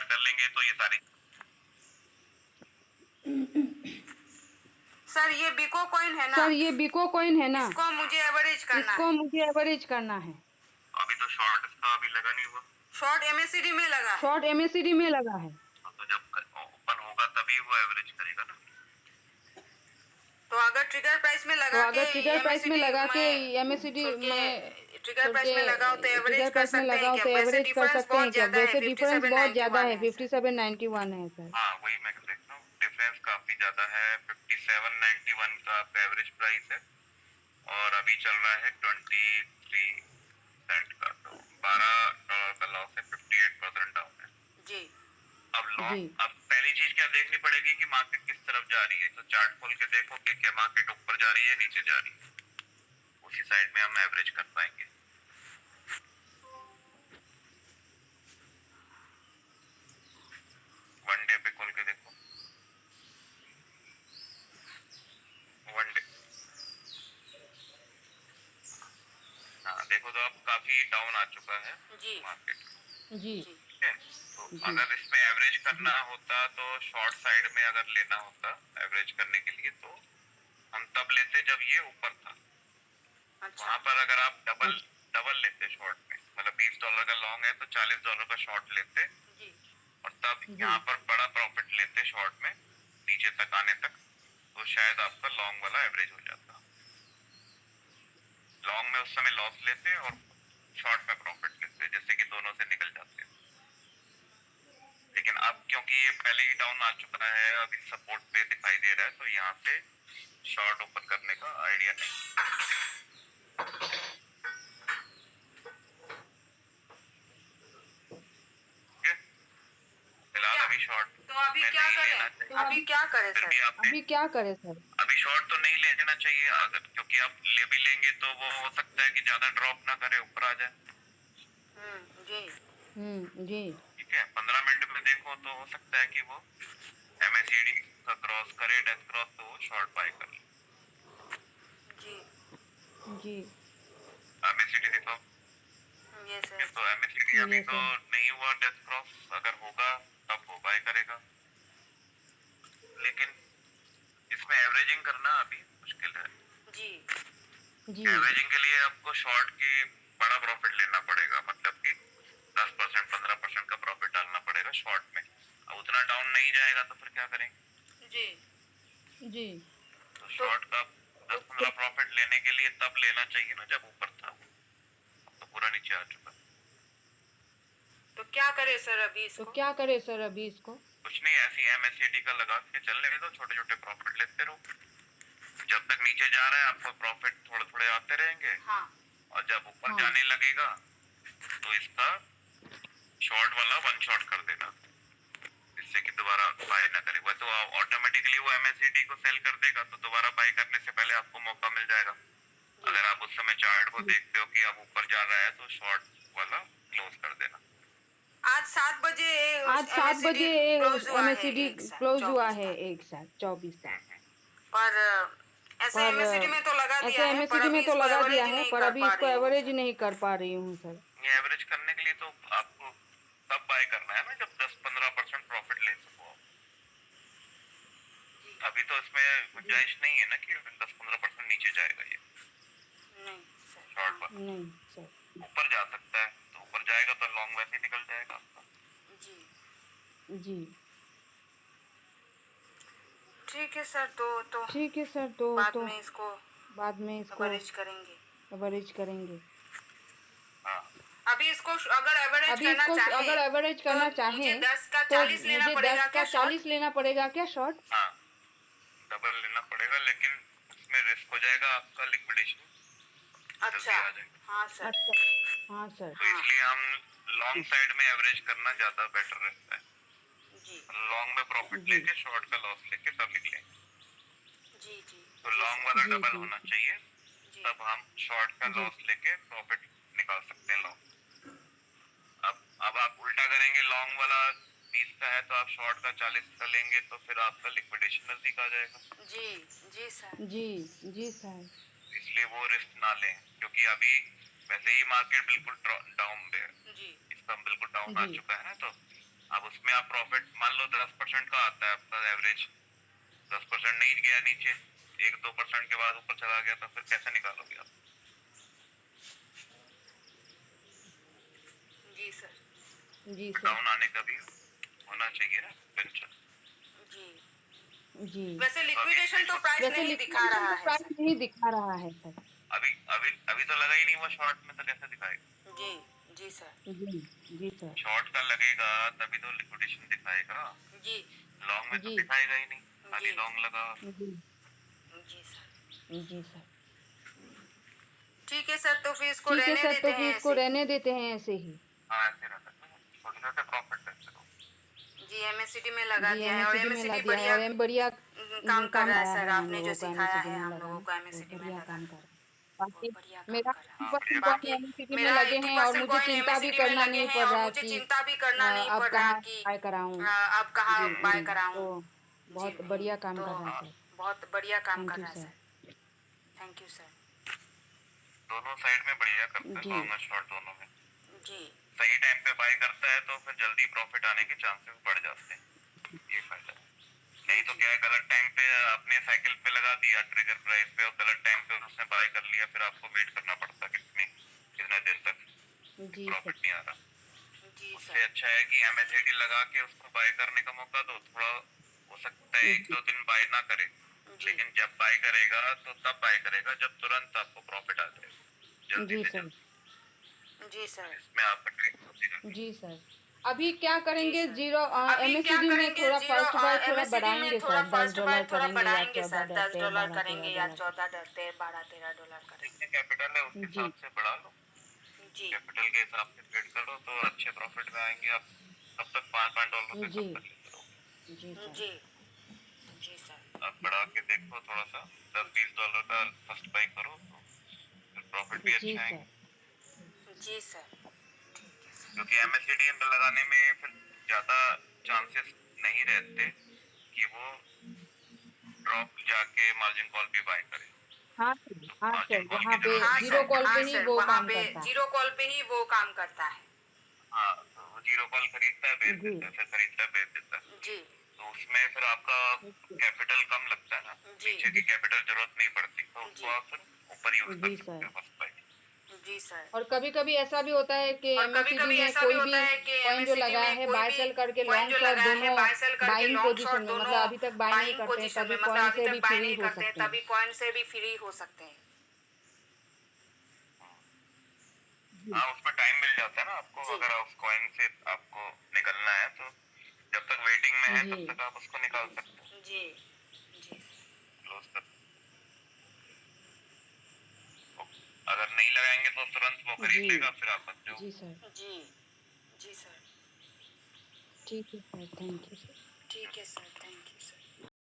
कर लेंगे तो ये सारी। सर ये बिको कॉइन है ना? सर ये बिको कॉइन है ना? इसको मुझे एवरेज करना इसको है। मुझे एवरेज करना है। अभी तो शॉर्ट इसका अभी लगा नहीं हुआ। शॉर्ट एमएसीडी में लगा है। शॉर्ट एमएसीडी में लगा है। तो जब ओपन होगा तभी वो एवरेज करेगा ना। तो अगर ट्रिगर प्राइस में तो लगा के अगर ट्रिगर प्राइस में लगा के एमएसीडी में ट्रिगर प्राइस में लगाओ तो एवरेज ट्रिगर कर प्राइस में सकते हैं लगाओ क्या? तो वैसे एवरेज कर डिफरेंस सकते हैं बहुत क्या? ज्यादा है, वैसे डिफरेंस बहुत ज्यादा है, 5791 है सर। 5791 है सर। हाँ वही मैं देख रहा हूँ, डिफरेंस काफी ज्यादा है। 5791 का आपका एवरेज प्राइस है और अभी चल रहा है 23 सेंट का, तो $12 का लॉस है, 58% डाउन है जी अब जी लॉन्ग। अब पहली चीज क्या देखनी पड़ेगी कि मार्केट किस तरफ जा रही है, तो चार्ट खोल के देखो कि क्या मार्केट ऊपर जा रही है नीचे जा रही है, उसी साइड में हम एवरेज कर पाएंगे। वन डे पे खोल के देखो, वन डे। हाँ देखो तो अब काफी डाउन आ चुका है जी मार्केट। जी ठीक है, तो जी अगर इसमें एवरेज करना होता तो शॉर्ट साइड में अगर लेना होता एवरेज करने के लिए तो हम तब लेते जब ये ऊपर था। अच्छा वहां पर अगर आप डबल डबल लेते शॉर्ट में, मतलब $20 का लॉन्ग है तो $40 का शॉर्ट लेते जी और तब जी यहाँ पर बड़ा प्रॉफिट लेते शॉर्ट में नीचे तक आने तक, तो शायद आपका लॉन्ग वाला एवरेज हो जाता। लॉन्ग में उस समय लॉस लेते और शॉर्ट में प्रॉफिट लेते, जैसे कि दोनों से निकल जाते। लेकिन अब क्योंकि ये पहले ही डाउन आ चुका है, अभी सपोर्ट पे दिखाई दे रहा है, तो यहाँ से शॉर्ट ओपन करने का आइडिया नहीं। ठीक है, फिलहाल अभी शॉर्ट तो अभी क्या करें? अभी क्या करें फिर सर? भी आपने अभी क्या करे सर? अभी शॉर्ट तो नहीं लेना चाहिए अगर, क्योंकि आप ले भी लेंगे तो वो हो सकता है कि ज्यादा ड्रॉप ना करे, ऊपर आ जाए। जी जी ठीक है, 15 मिनट में देखो तो हो सकता है कि वो एमएसीडी का क्रॉस करे, डेथ क्रॉस, तो वो शॉर्ट बाय कर ले। जी जी एमएसीडी देखो, ये ये सर। तो एमएसीडी अभी ये तो सर। नहीं हुआ डेथ क्रॉस, अगर होगा तब वो बाय करेगा। लेकिन इसमें एवरेजिंग करना अभी मुश्किल है। जी जी एवरेजिंग के लिए आपको शॉर्ट की बड़ा प्रॉफिट लेना पड़ेगा, मतलब कि 10% 15% का प्रॉफिट डालना पड़ेगा शॉर्ट में। अब उतना डाउन नहीं जाएगा तो फिर क्या करेंगे। जी जी तो शॉर्ट का 10-15 प्रॉफिट लेने के लिए तब लेना चाहिए ना जब ऊपर था, अब तो पूरा नीचे आ चुका। तो क्या करें सर अभी तो इसको? क्या करे सर अभी इसको? कुछ नहीं, ऐसी एमएससीडी का लगा के चलने दो, छोटे छोटे प्रॉफिट लेते रहो। जब तक नीचे जा रहा है आपको प्रॉफिट थोड़े थोड़े आते रहेंगे, हाँ और जब ऊपर हाँ जाने लगेगा तो इसका शॉर्ट वाला वन शॉट कर देना, जिससे कि दोबारा बाय ना करे। वह तो ऑटोमेटिकली वो एमएससीडी को सेल कर देगा, तो दोबारा बाय करने से पहले आपको मौका मिल जाएगा। अगर आप उस समय चार्ट को देखते हो कि अब ऊपर जा रहा है तो शॉर्ट वाला क्लोज कर देना। आज 7 बजे आज 7 बजे क्लोज हुआ है एमएससीडी एक साथ क्लोज हुआ 24 है तारीख। एक साथ 24 तारीख। पर ऐसे पर एमएससीडी में तो लगा दिया ऐसे है, पर एमएससीडी अभी में तो इसको लगा दिया एवरेज है, नहीं पर कर अभी पा इसको रही हूँ एवरेज सर। नहीं कर पा रही हूँ सर। ये एवरेज करने के लिए तो आपको तब बाय करना है ना जब 10-15% प्रॉफिट ले सको। अभी तो इसमें गुंजाइश नहीं है ना कि 10-15% नीचे जाएगा ये नहीं सर। शॉर्ट वाला। नहीं सर। ऊपर जा सकता है, तो ऊपर जाएगा तो लॉन्ग वैसे ही निकल जाएगा आपका। जी जी ठीक है सर, तो ठीक है सर। तो बाद में इसको बाद में इसको एवरेज करेंगे। एवरेज करेंगे। हाँ अभी इसको अगर एवरेज अभी करना इसको चाहे अगर एवरेज तो करना मुझे चाहें 10 का तो 40 लेना मुझे पड़ेगा 10 क्या का शॉर्ट? 40 लेना पड़ेगा क्या शॉर्ट? हाँ, डबल लेना पड़ेगा, लेकिन इसमें रिस्क हो जाएगा आपका, लिक्विडेशन जल्दी अच्छा आ जाएगा। हाँ सर। अच्छा हाँ सर। तो इसलिए हम लॉन्ग साइड में एवरेज करना ज्यादा बेटर रहता है। जी लॉन्ग में प्रॉफिट जी लेके शॉर्ट का लॉस लेके तब निकलेंगे। जी जी तो जी लॉन्ग सर। वाला जी डबल जी होना चाहिए, जी तब हम शॉर्ट का जी लॉस लेके प्रॉफिट निकाल सकते हैं लॉन्ग। अब आप उल्टा करेंगे, लॉन्ग वाला 20 का है तो आप शॉर्ट का 40 का लेंगे, तो फिर आपका लिक्विडेशन नजदीक आ जाएगा। जी जी सर। जी जी सर। इसलिए वो रिस्क ना लें, क्योंकि अभी वैसे ही मार्केट बिल्कुल डाउन पे है, जी इसका बिल्कुल डाउन आ जी चुका है ना, तो अब उसमें आप प्रॉफिट मान लो 10% का आता है आपका एवरेज, 10% नहीं गया नीचे, 1-2% के बाद ऊपर चला गया, तो फिर कैसे निकालोगे आप? जी सर। जी सर। डाउन आने का भी होना चाहिए ना टेंशन। जी। जी। वैसे लिक्विडेशन तो प्राइस वैसे नहीं दिखा लिक्विडेशन रहा तो है प्राइस सर। नहीं दिखा रहा है सर। अभी अभी अभी तो लगा ही नहीं हुआ शॉर्ट में, तो कैसे दिखाएगा? जी। जी सर। जी। जी सर। शॉर्ट का लगेगा तभी तो लिक्विडेशन दिखाएगा, जी। लॉन्ग में तो जी। दिखाएगा ही नहीं, खाली जी। लॉन्ग लगा। जी। जी सर। जी सर। ठीक है सर, तो फिर इसको ठीक है रहने सर, देते तो फिर हैं इसको ऐसे। रहने देते हैं ऐसे ही। हाँ ऐसे रहता है, छोटे छोटे प्रॉफिट रहते हो। जी, एमएससीडी में लगा जी दिया है और एमएससीडी में ला एमएससीडी दिया है बढ़िया और बढ़िया काम कर काम रहा है आया सर, है हम आपने जो लोगों को सिखाया एमएससीडी है में हम लोगों लगाना, को तो एमएससीडी में बढ़िया काम लगाना। कर रहा है। बाकी बहुत बढ़िया काम मेरा कर रहा हाँ 80% बढ़िया कॉइन काम। बाकी एमएससीडी में मेरा लगे हैं और 80% मुझे कॉइन चिंता भी एमएससीडी में करना लगे नहीं हैं पड़ और रहा मुझे कि चिंता भी करना नहीं अब पड़ रहा कहाँ कि बाय कराऊं। अब कहाँ जी बाय कराऊं। तो जी बहुत बढ़िया काम तो कर रहा है हाँ सर। बहुत बढ़िया काम थैंक कर यू रहा है sir. Sir. Thank you sir. दोनों साइड में बढ़िया करता है, जी। लॉन्ग और शॉर्ट दोनों में। जी। सही टाइम पे बाय करता है तो फिर जल्दी प्रॉफिट आने के चांसेस बढ़ जाते हैं, ये फायदा है। नहीं तो क्या है, गलत टाइम पे आपने साइकिल पे लगा दिया ट्रिगर प्राइस पे और गलत टाइम पे उसने बाय कर लिया, फिर आपको वेट करना पड़ता है कितने दिन तक जी सर। प्रॉफिट नहीं आ रहा। जी उससे सर। अच्छा है कि एमएसआईडी लगा के उसको बाय करने का मौका दो, थोड़ा हो सकता है एक जी। दो दिन बाय ना करे, जी। लेकिन जब बाय करेगा तो तब बाय करेगा जब तुरंत आपको प्रॉफिट आ जाए, जल्दी जी से सर। जल्दी। जी तो सर। इसमें आपका ट्रेड होती रहती जी सर। अभी क्या जी करेंगे, सर। जीरो अभी क्या एमएससीडी में करेंगे, थोड़ा जीरो फर्स्ट बाय थोड़ा एमएससीडी में बढ़ाएंगे थोड़ा सर, दस फर्स्ट बाय डॉलर थोड़ा करेंगे या बढ़ाएंगे 14 सर, दस डरते हैं, डॉलर 12-13 करेंगे या डॉलर 14 डरते हैं, 12-13 डॉलर है। करेंगे। जितने कैपिटल है उसके जी। हिसाब से बढ़ा लो, जी। कैपिटल के हिसाब से ट्रेड करो तो अच्छे प्रॉफिट में आएंगे आप। तब तक $5-5 पे जी। कब तक लेते रहोगे? जी सर। जी। जी सर। आप बढ़ा के देखो थोड़ा सा, $10-20 का फर्स्ट बाई करो तो फिर प्रॉफिट भी जी अच्छे सर। आएंगे। जी सर। ठीक है सर। क्योंकि एमएससीडी में लगाने में फिर ज्यादा चांसेस नहीं रहते कि वो ड्रॉप जाके मार्जिन कॉल भी बाय करे। हाँ सर, हाँ सर, मार्जिन कॉल वहाँ की पे जरूरत हाँ नहीं जीरो सर, होती। कॉल पे हाँ ही सर, वो वहाँ काम पे करता है। जीरो कॉल पे ही वो काम करता है। हाँ तो वो जीरो कॉल खरीदता है बेच जी। देता है, फिर खरीदता है बेच देता है, जी। तो उसमें फिर आपका कैपिटल कम लगता है ना, जी। नीचे की कैपिटल जरूरत नहीं पड़ती, तो जी। उसको आप फिर ऊपर यूज कर जी सकते सर। हो फर्स्ट बाई। Ji sir. और कभी-कभी ऐसा भी होता है कि और कभी एमएससीडी कभी में ऐसा भी कोई होता भी है कि कॉइन जो एमएससीडी लगाया में है कोई बाय भी सेल करके कॉइन लॉन्ग जो शॉर्ट लगाया है दोनों बाय सेल करके बाइंग लॉन्ग शॉर्ट पोजीशन में, मतलब दोनों अभी तक बाय नहीं बाइंग करते हैं, पोजीशन में, तभी मतलब कॉइन अभी से तक भी बाय फ्री नहीं हो करते हैं, सकते हैं। तभी कॉइन से भी फ्री हो सकते हैं। जी। हाँ उसमें टाइम मिल जाता है ना आपको, जी। अगर उस कॉइन से आपको निकलना है तो जब तक वेटिंग में है जी। तब तक आप उसको निकाल सकते हो, जी। जी। क्लोज कर। अगर नहीं लगाएंगे तो तुरंत वो खरीद जी। लेगा, फिर आप बच जी जाओगे। सर। जी। जी सर। ठीक है सर, थैंक यू सर। ठीक है सर, थैंक यू सर।